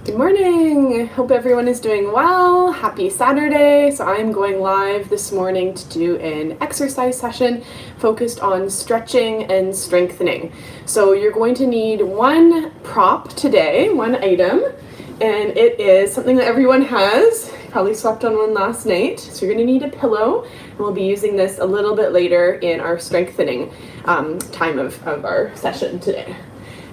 Good morning! Hope everyone is doing well. Happy Saturday. So I'm going live this morning to do an exercise session focused on stretching and strengthening. So you're going to need one prop today, one item, and it is something that everyone has. You probably slept on one last night. So you're going to need a pillow, and we'll be using this a little bit later in our strengthening time of our session today.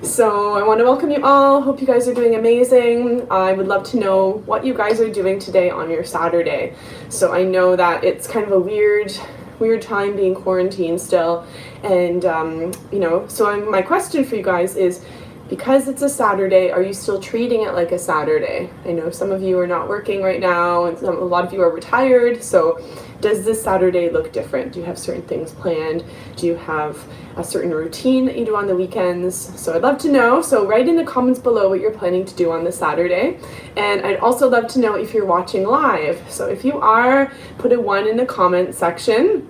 So I want to welcome you all. Hope you guys are doing amazing. I would love to know what you guys are doing today on your Saturday. So I know that it's kind of a weird time being quarantined still. And, my question for you guys is, because it's a Saturday, are you still treating it like a Saturday? I know some of you are not working right now, and a lot of you are retired. So does this Saturday look different? Do you have certain things planned? Do you have a certain routine that you do on the weekends? So I'd love to know. So write in the comments below what you're planning to do on this Saturday. And I'd also love to know if you're watching live. So if you are, put a 1 in the comment section.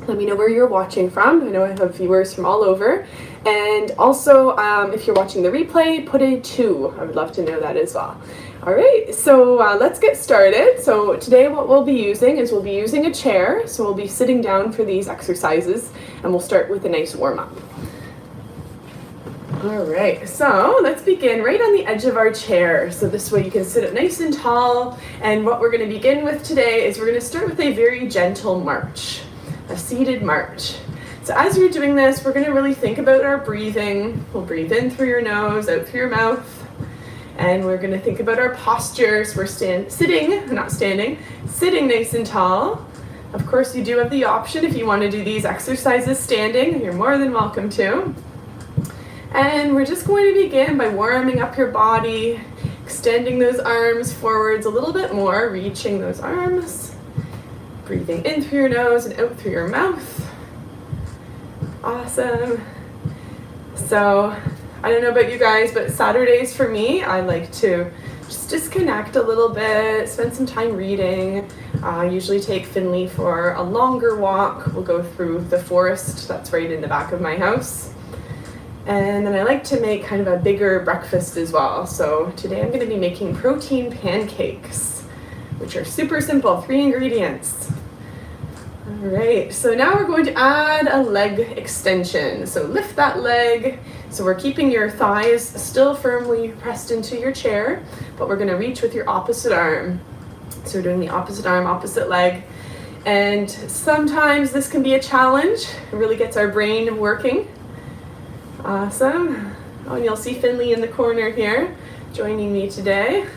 Let me know where you're watching from. I know I have viewers from all over. And also, if you're watching the replay, put a 2. I would love to know that as well. All right, so let's get started. So today what we'll be using is a chair. So we'll be sitting down for these exercises, and we'll start with a nice warm-up. All right, so let's begin right on the edge of our chair. So this way you can sit up nice and tall. And what we're going to begin with today is we're going to start with a very gentle march, a seated march. So as you're doing this, we're going to really think about our breathing. We'll breathe in through your nose, out through your mouth. And we're going to think about our posture. So we're sitting nice and tall. Of course, you do have the option if you want to do these exercises standing. You're more than welcome to. And we're just going to begin by warming up your body, extending those arms forwards a little bit more, reaching those arms. Breathing in through your nose and out through your mouth. Awesome. So, I don't know about you guys, but Saturdays for me, I like to just disconnect a little bit, spend some time reading. I usually take Finley for a longer walk. We'll go through the forest that's right in the back of my house. And then I like to make kind of a bigger breakfast as well. So today I'm going to be making protein pancakes, which are super simple, 3 ingredients. All right, so now we're going to add a leg extension. So lift that leg. So we're keeping your thighs still firmly pressed into your chair, but we're going to reach with your opposite arm. So we're doing the opposite arm, opposite leg. And sometimes this can be a challenge. It really gets our brain working. Awesome. Oh, and you'll see Finley in the corner here joining me today.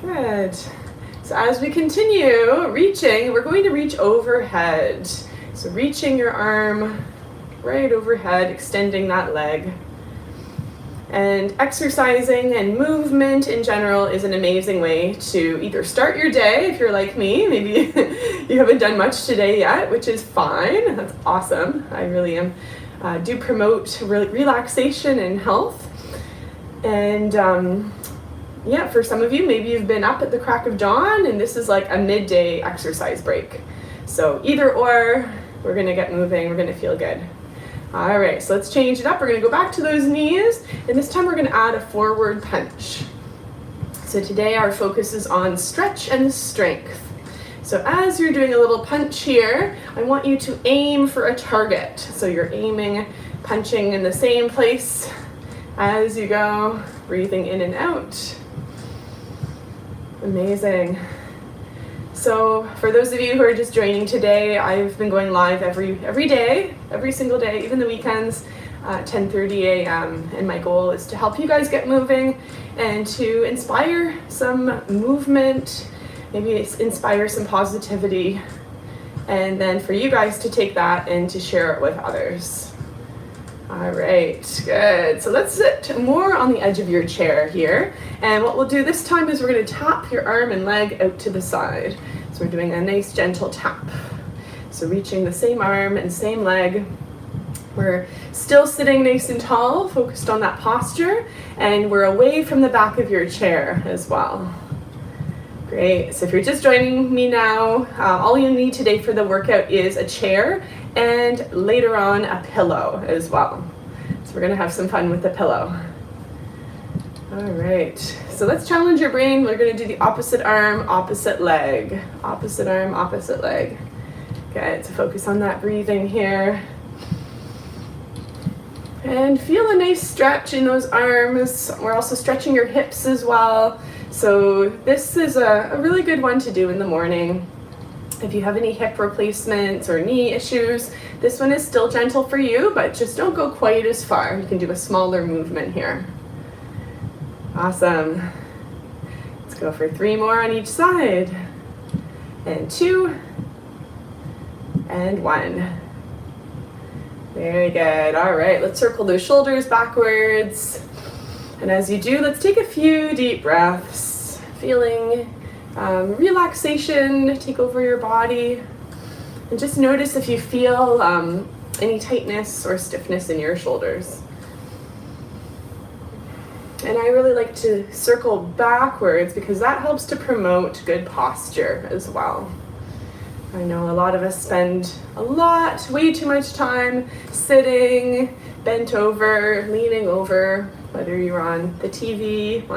Good. So as we continue reaching, we're going to reach overhead. So reaching your arm right overhead, extending that leg. And exercising and movement in general is an amazing way to either start your day, if you're like me, maybe you haven't done much today yet, which is fine. That's awesome. I really am. Do promote relaxation and health. And for some of you, maybe you've been up at the crack of dawn and this is like a midday exercise break. So either or, we're gonna get moving, we're gonna feel good. All right, so let's change it up. We're gonna go back to those knees, and this time we're gonna add a forward punch. So today our focus is on stretch and strength. So as you're doing a little punch here, I want you to aim for a target. So you're aiming, punching in the same place as you go, breathing in and out. Amazing. So for those of you who are just joining today, I've been going live every day, every single day, even the weekends, 10:30 a.m. And my goal is to help you guys get moving and to inspire some movement, maybe inspire some positivity, and then for you guys to take that and to share it with others. All right, good. So let's sit more on the edge of your chair here. And what we'll do this time is we're going to tap your arm and leg out to the side. So we're doing a nice gentle tap. So reaching the same arm and same leg. We're still sitting nice and tall, focused on that posture, and we're away from the back of your chair as well. Great. So if you're just joining me now, all you need today for the workout is a chair and later on a pillow as well. So we're going to have some fun with the pillow. All right, so let's challenge your brain. We're going to do the opposite arm, opposite leg. Opposite arm, opposite leg. Okay, so focus on that breathing here. And feel a nice stretch in those arms. We're also stretching your hips as well. So this is a really good one to do in the morning. If you have any hip replacements or knee issues, this one is still gentle for you, but just don't go quite as far. You can do a smaller movement here. Awesome. Let's go for 3 more on each side. And 2. And 1. Very good. All right, let's circle those shoulders backwards. And as you do, let's take a few deep breaths, feeling relaxation take over your body. And just notice if you feel any tightness or stiffness in your shoulders. And I really like to circle backwards because that helps to promote good posture as well. I know a lot of us spend way too much time sitting, bent over, leaning over, whether you're on the TV,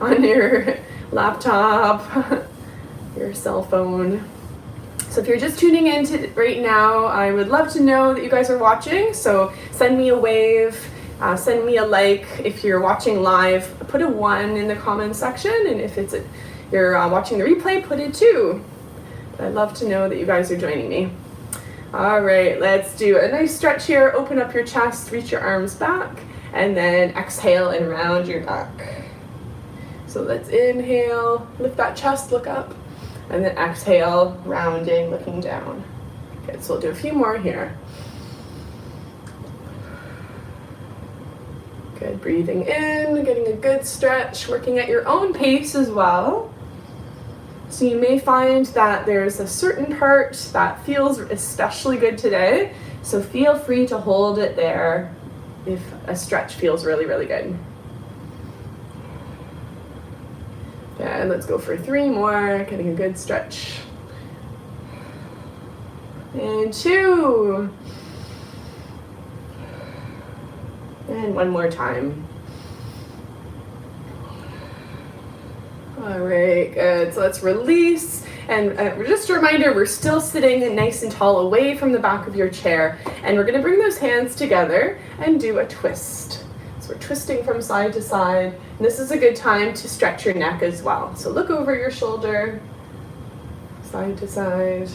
on your laptop, your cell phone. So if you're just tuning in right now, I would love to know that you guys are watching. So send me a wave. Send me a like. If you're watching live, put a 1 in the comment section, and if you're watching the replay, put a 2. I'd love to know that you guys are joining me. All right, let's do a nice stretch here. Open up your chest, reach your arms back, and then exhale and round your back. So let's inhale, lift that chest, look up, and then exhale, rounding, looking down. Okay, so we'll do a few more here. Good, breathing in, getting a good stretch, working at your own pace as well. So you may find that there's a certain part that feels especially good today, so feel free to hold it there if a stretch feels really, really good. Okay, let's go for 3 more, getting a good stretch. And 2. And 1 more time. All right, good. So let's release. And just a reminder, we're still sitting nice and tall away from the back of your chair. And we're gonna bring those hands together and do a twist. So we're twisting from side to side. And this is a good time to stretch your neck as well. So look over your shoulder, side to side.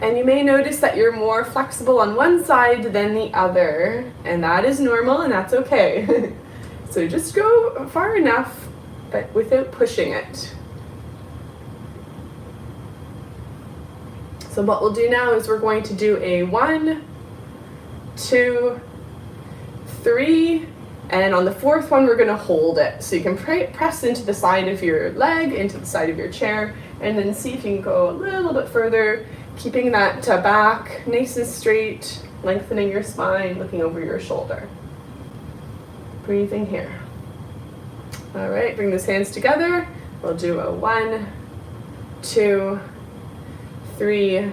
And you may notice that you're more flexible on one side than the other, and that is normal and that's okay. So just go far enough, but without pushing it. So what we'll do now is we're going to do a 1, 2, 3, and on the 4th one we're going to hold it. So you can press into the side of your leg, into the side of your chair, and then see if you can go a little bit further, keeping that back nice and straight, lengthening your spine, looking over your shoulder. Breathing here. All right, bring those hands together. We'll do a 1, 2, 3,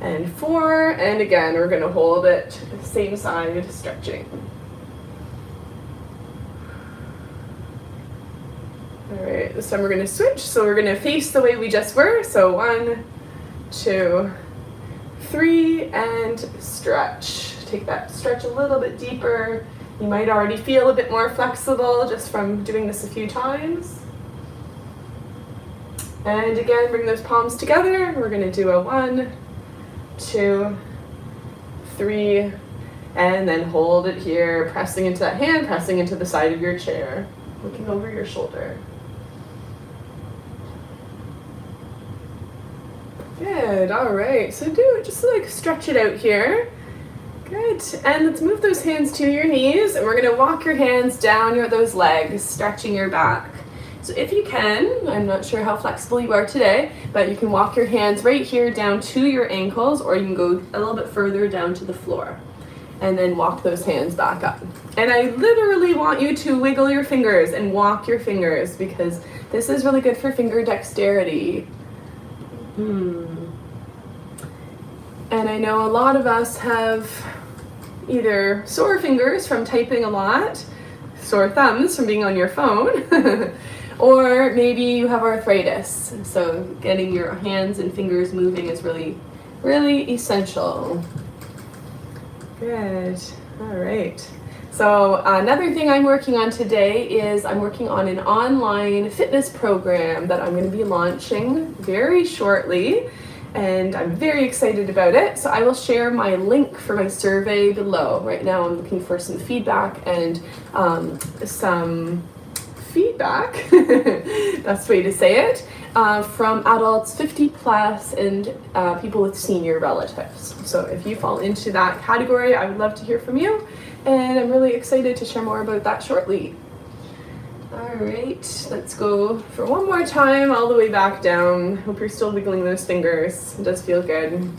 and 4. And again, we're going to hold it same side, stretching. All right, this time we're going to switch. So we're going to face the way we just were. So 1, 2, 3, and stretch. Take that stretch a little bit deeper. You might already feel a bit more flexible just from doing this a few times. And again, bring those palms together. We're going to do a 1, 2, 3, and then hold it here, pressing into that hand, pressing into the side of your chair, looking over your shoulder. Good, all right, so just like stretch it out here. Good, and let's move those hands to your knees, and we're gonna walk your hands down those legs, stretching your back. So if you can, I'm not sure how flexible you are today, but you can walk your hands right here down to your ankles, or you can go a little bit further down to the floor, and then walk those hands back up. And I literally want you to wiggle your fingers and walk your fingers, because this is really good for finger dexterity. And I know a lot of us have either sore fingers from typing a lot, sore thumbs from being on your phone. Or maybe you have arthritis, so getting your hands and fingers moving is really, really essential. Good. All right. So another thing I'm working on today is I'm working on an online fitness program that I'm going to be launching very shortly, and I'm very excited about it. So I will share my link for my survey below. Right now I'm looking for some feedback and some feedback, best way to say it, from adults 50 plus and people with senior relatives. So if you fall into that category, I would love to hear from you, and I'm really excited to share more about that shortly. All right, let's go for one more time all the way back down. Hope you're still wiggling those fingers. It does feel good.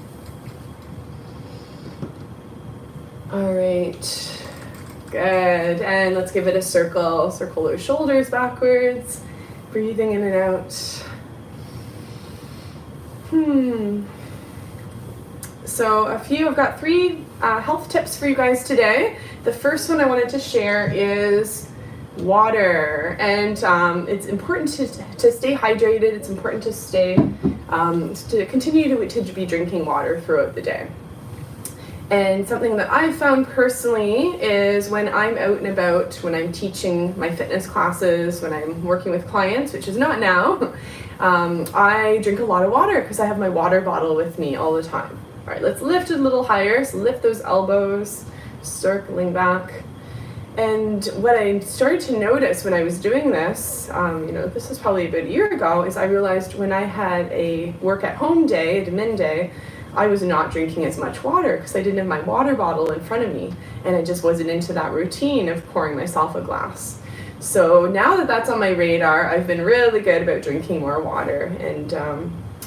All right. Good, and let's give it a circle. Circle those shoulders backwards, breathing in and out. So I've got 3 health tips for you guys today. The first one I wanted to share is water, and it's important to stay hydrated. It's important to continue to be drinking water throughout the day. And something that I've found personally is when I'm out and about, when I'm teaching my fitness classes, when I'm working with clients, which is not now, I drink a lot of water because I have my water bottle with me all the time. All right, let's lift it a little higher. So lift those elbows, circling back. And what I started to notice when I was doing this, this was probably about a year ago, is I realized when I had a work at home day, an admin day, I was not drinking as much water because I didn't have my water bottle in front of me, and I just wasn't into that routine of pouring myself a glass. So now that that's on my radar, I've been really good about drinking more water. And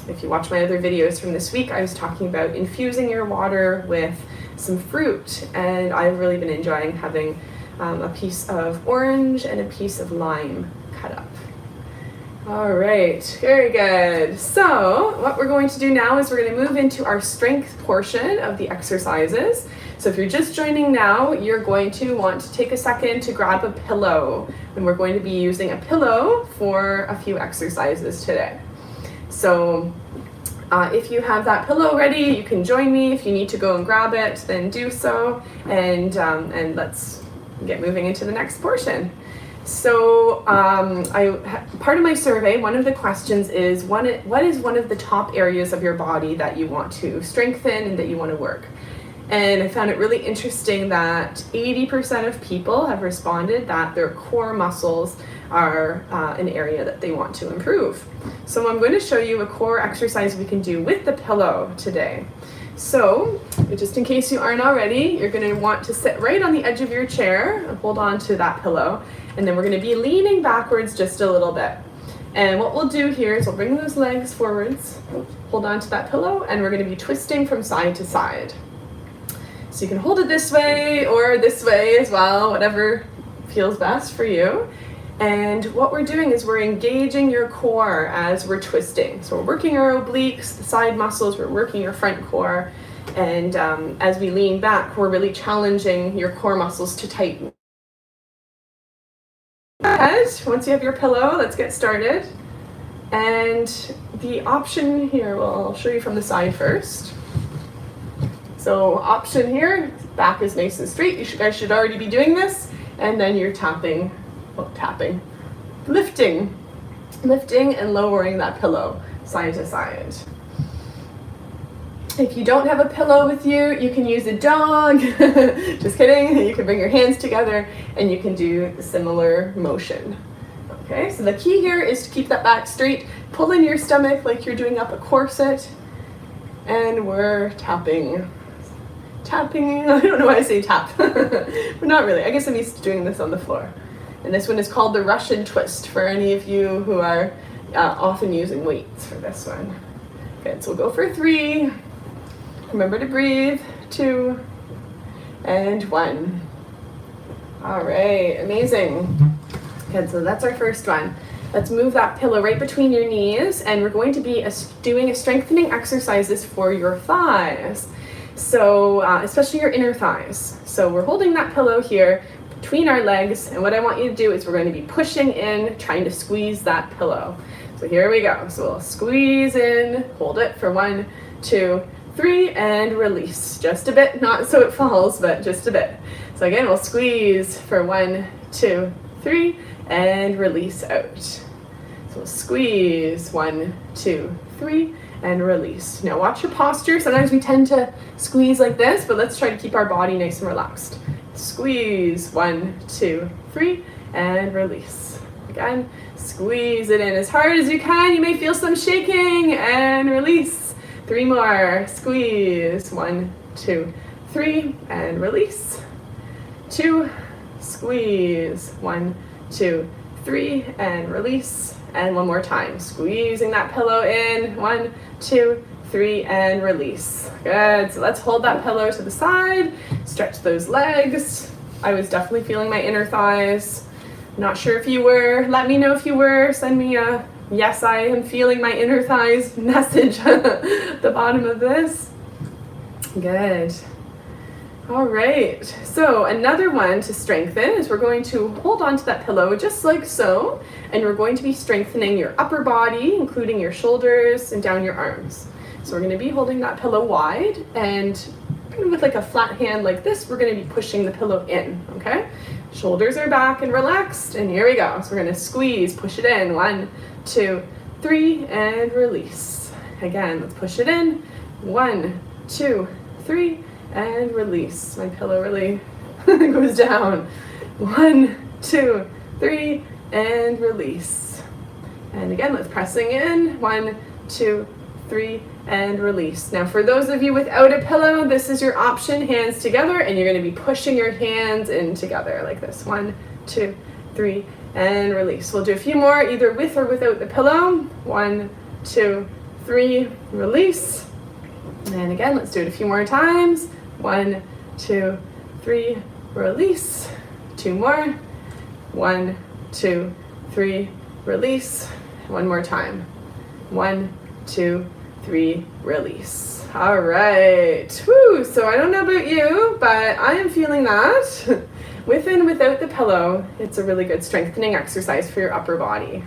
if you watch my other videos from this week, I was talking about infusing your water with some fruit, and I've really been enjoying having a piece of orange and a piece of lime cut up. All right, very good. So what we're going to do now is we're going to move into our strength portion of the exercises. So if you're just joining now, you're going to want to take a second to grab a pillow, and we're going to be using a pillow for a few exercises today. So if you have that pillow ready, you can join me. If you need to go and grab it, then do so, and let's get moving into the next portion. So part of my survey, one of the questions is, what is one of the top areas of your body that you want to strengthen and that you want to work? And I found it really interesting that 80% of people have responded that their core muscles are an area that they want to improve. So I'm going to show you a core exercise we can do with the pillow today. So, just in case you aren't already, you're going to want to sit right on the edge of your chair and hold on to that pillow. And then we're going to be leaning backwards just a little bit. And what we'll do here is we'll bring those legs forwards, hold on to that pillow, and we're going to be twisting from side to side. So you can hold it this way or this way as well, whatever feels best for you. And what we're doing is we're engaging your core as we're twisting. So we're working our obliques, the side muscles, we're working your front core. And as we lean back, we're really challenging your core muscles to tighten. Once you have your pillow, let's get started. And the option here, well, I'll show you from the side first. So option here, back is nice and straight. You guys should already be doing this. And then you're lifting and lowering that pillow side to side. If you don't have a pillow with you, you can use a dog. Just kidding. You can bring your hands together and you can do a similar motion. Okay, so the key here is to keep that back straight. Pull in your stomach like you're doing up a corset. And we're tapping. I don't know why I say tap. But not really. I guess I'm used to doing this on the floor. And this one is called the Russian twist for any of you who are often using weights for this one. Good, so we'll go for 3. Remember to breathe. 2 and 1. All right, amazing. Good, so that's our first one. Let's move that pillow right between your knees, and we're going to be doing a strengthening exercises for your thighs. So especially your inner thighs. So we're holding that pillow here, between our legs. And what I want you to do is we're going to be pushing in, trying to squeeze that pillow. So here we go. So we'll squeeze in, hold it for 1, 2, 3, and release. Just a bit, not so it falls, but just a bit. So again, we'll squeeze for 1, 2, 3, and release out. So we'll squeeze 1, 2, 3, and release. Now watch your posture. Sometimes we tend to squeeze like this, but let's try to keep our body nice and relaxed. Squeeze 1, 2, 3, and release. Again, squeeze it in as hard as you can. You may feel some shaking, and release. 3 more. Squeeze 1, 2, 3, and release. 2, squeeze 1, 2, 3, and release. And one more time, squeezing that pillow in. 1, 2, 3, and release. Good. So let's hold that pillow to the side. Stretch those legs. I was definitely feeling my inner thighs. Not sure if you were. Let me know if you were. Send me a yes, I am feeling my inner thighs message at the bottom of this. Good. All right, so another one to strengthen is we're going to hold on to that pillow just like so, and we're going to be strengthening your upper body, including your shoulders and down your arms. So we're going to be holding that pillow wide, and kind of with like a flat hand like this, we're going to be pushing the pillow in, okay? Shoulders are back and relaxed, and here we go. So we're going to squeeze, push it in, 1, 2, 3, and release. Again, let's push it in, 1, 2, 3, and release. My pillow really goes down. 1, 2, 3, and release. And again, let's pressing in. 1, 2, 3, and release. Now for those of you without a pillow, this is your option, hands together, and you're going to be pushing your hands in together like this. 1, 2, 3, and release. We'll do a few more, either with or without the pillow. 1, 2, 3, release. And again, let's do it a few more times. 1, 2, 3, release. 2 more. 1, 2, 3, release. One more time. 1, 2, 3, release. All right. Woo. So I don't know about you, but I am feeling that. With and without the pillow, it's a really good strengthening exercise for your upper body.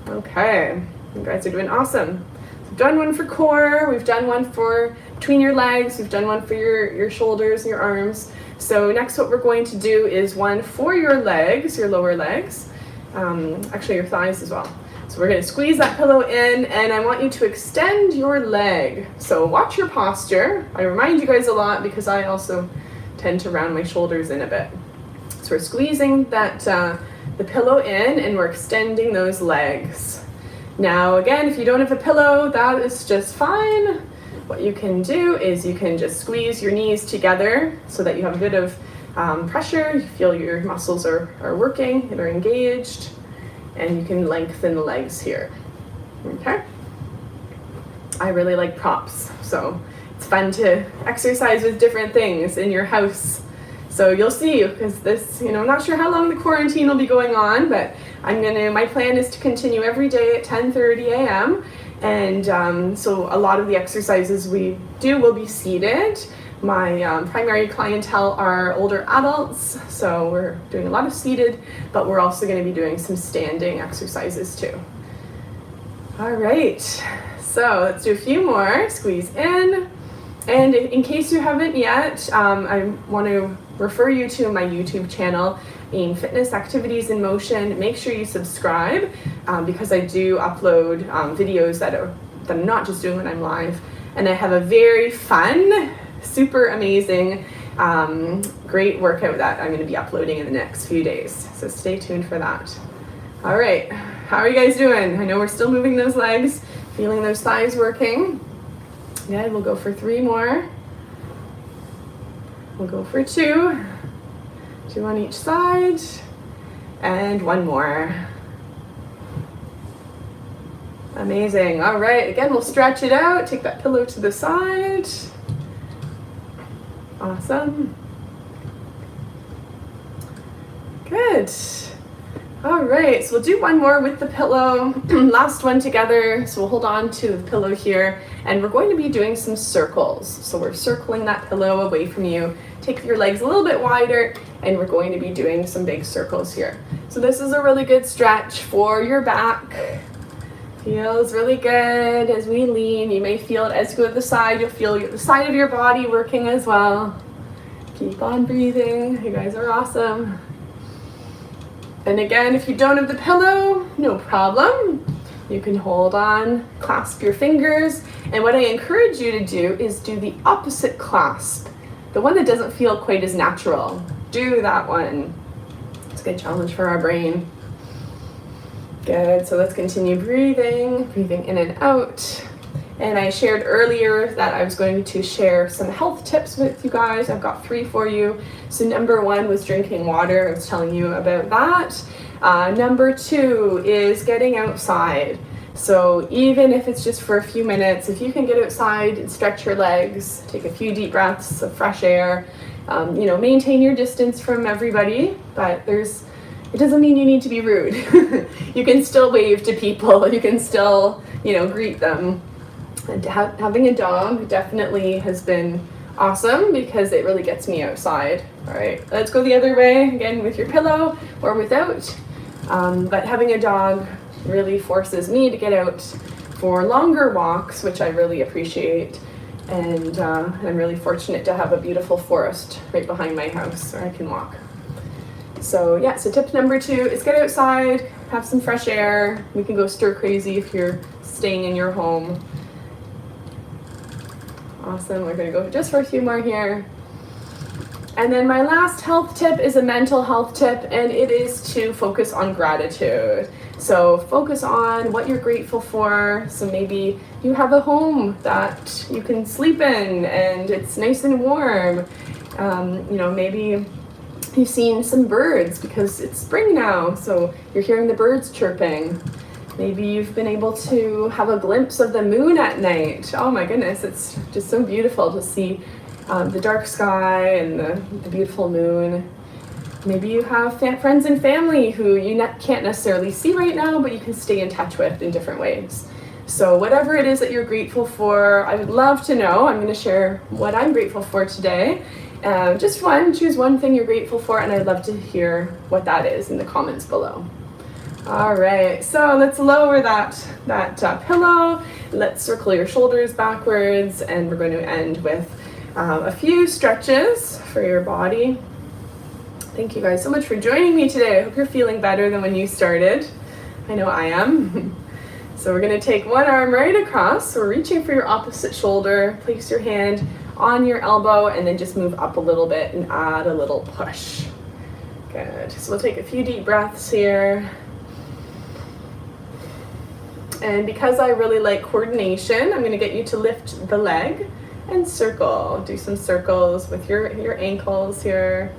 Okay. You guys are doing awesome. We've done one for core, we've done one for between your legs, we've done one for your shoulders and your arms. So next what we're going to do is one for your legs, your lower legs, actually your thighs as well. So we're going to squeeze that pillow in, and I want you to extend your leg. So watch your posture. I remind you guys a lot because I also tend to round my shoulders in a bit. So we're squeezing that the pillow in, and we're extending those legs. Now again, if you don't have a pillow, that is just fine. What you can do is you can just squeeze your knees together so that you have a bit of pressure. You feel your muscles are working and are engaged, and you can lengthen the legs here. Okay? I really like props, so it's fun to exercise with different things in your house. So you'll see, because this, I'm not sure how long the quarantine will be going on, but my plan is to continue every day at 10:30 a.m. And so a lot of the exercises we do will be seated. My primary clientele are older adults, so we're doing a lot of seated, but we're also going to be doing some standing exercises too. All right, so let's do a few more. Squeeze in. And in case you haven't yet, I want to refer you to my YouTube channel, Fitness Activities in Motion. Make sure you subscribe because I do upload videos that I'm not just doing when I'm live. And I have a very fun, super amazing, great workout that I'm going to be uploading in the next few days. So stay tuned for that. All right, how are you guys doing? I know we're still moving those legs, feeling those thighs working. Yeah, we'll go for 3 more. We'll go for 2. 2 on each side. And 1 more. Amazing. All right, again, we'll stretch it out. Take that pillow to the side. Awesome. Good. All right, so we'll do one more with the pillow, last one together. So we'll hold on to the pillow here, and we're going to be doing some circles. So we're circling that pillow away from you. Take your legs a little bit wider, and we're going to be doing some big circles here. So this is a really good stretch for your back. Feels really good as we lean. You may feel it as you go to the side. You'll feel the side of your body working as well. Keep on breathing. You guys are awesome. And again, if you don't have the pillow, no problem. You can hold on, clasp your fingers. And what I encourage you to do is do the opposite clasp, the one that doesn't feel quite as natural. Do that one. It's a good challenge for our brain. Good, so let's continue breathing in and out. And I shared earlier that I was going to share some health tips with you guys. I've got 3 for you. So number 1 was drinking water. I was telling you about that. Number 2 is getting outside. So even if it's just for a few minutes, if you can get outside and stretch your legs, take a few deep breaths of fresh air, maintain your distance from everybody, but it doesn't mean you need to be rude. You can still wave to people. You can still, greet them. And having a dog definitely has been awesome because it really gets me outside. All right, let's go the other way, again with your pillow or without. But having a dog really forces me to get out for longer walks, which I really appreciate. And I'm really fortunate to have a beautiful forest right behind my house where I can walk. So yeah, so tip number 2 is get outside, have some fresh air. We can go stir crazy if you're staying in your home. Awesome, we're gonna go just for a few more here. And then my last health tip is a mental health tip, and it is to focus on gratitude. So focus on what you're grateful for. So maybe you have a home that you can sleep in and it's nice and warm. Maybe you've seen some birds because it's spring now, so you're hearing the birds chirping. Maybe you've been able to have a glimpse of the moon at night. Oh my goodness, it's just so beautiful to see the dark sky and the beautiful moon. Maybe you have friends and family who you can't necessarily see right now, but you can stay in touch with in different ways. So whatever it is that you're grateful for, I would love to know. I'm going to share what I'm grateful for today. Choose one thing you're grateful for, and I'd love to hear what that is in the comments below. All right, so let's lower that pillow. Let's circle your shoulders backwards, and we're going to end with a few stretches for your body. Thank you guys so much for joining me today. I hope you're feeling better than when you started. I know I am. So we're going to take one arm right across. So we're reaching for your opposite shoulder. Place your hand on your elbow, and then just move up a little bit and add a little push. Good. So we'll take a few deep breaths here. And because I really like coordination, I'm going to get you to lift the leg and circle. Do some circles with your ankles here.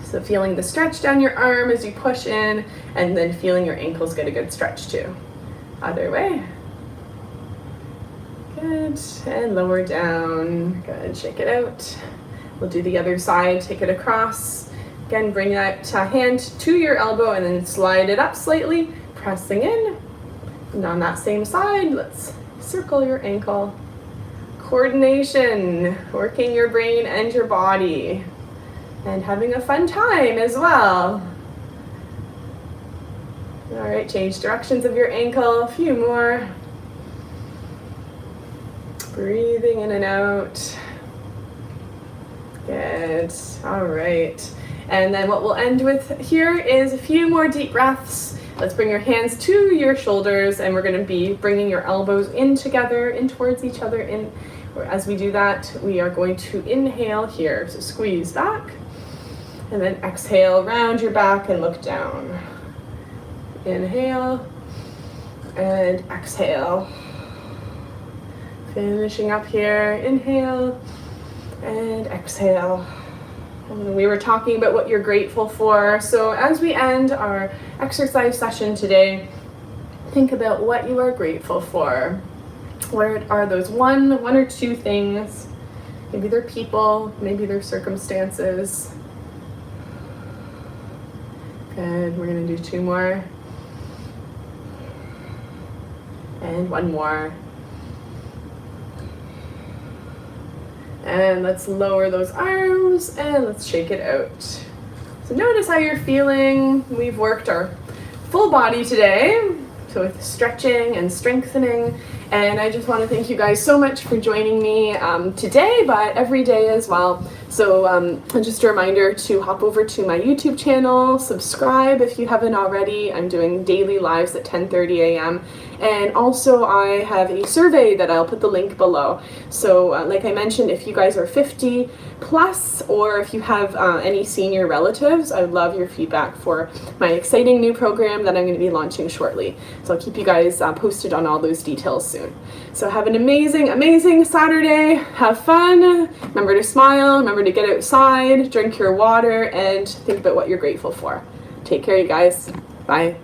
So feeling the stretch down your arm as you push in, and then feeling your ankles get a good stretch too. Other way. Good. And lower down. Good. Shake it out. We'll do the other side. Take it across. Again, bring that hand to your elbow and then slide it up slightly, pressing in. And on that same side, let's circle your ankle. Coordination, working your brain and your body, and having a fun time as well. All right, change directions of your ankle, a few more. Breathing in and out. Good, all right. And then what we'll end with here is a few more deep breaths. Let's bring your hands to your shoulders, and we're going to be bringing your elbows in together, in towards each other. As we do that, we are going to inhale here. So squeeze back, and then exhale, round your back and look down. Inhale and exhale. Finishing up here, inhale and exhale. And we were talking about what you're grateful for. So as we end our exercise session today, think about what you are grateful for. What are those one or two things? Maybe they're people, maybe they're circumstances. Good. We're going to do 2 more. And 1 more. And let's lower those arms and let's shake it out. So notice how you're feeling. We've worked our full body today, so with stretching and strengthening. And I just want to thank you guys so much for joining me today, but every day as well. So just a reminder to hop over to my YouTube channel, subscribe if you haven't already. I'm doing daily lives at 10:30 a.m. And also I have a survey that I'll put the link below. So like I mentioned, if you guys are 50 plus, or if you have any senior relatives, I would love your feedback for my exciting new program that I'm going to be launching shortly. So I'll keep you guys posted on all those details soon. So have an amazing, amazing Saturday. Have fun. Remember to smile. Remember to get outside, drink your water, and think about what you're grateful for. Take care, you guys. Bye.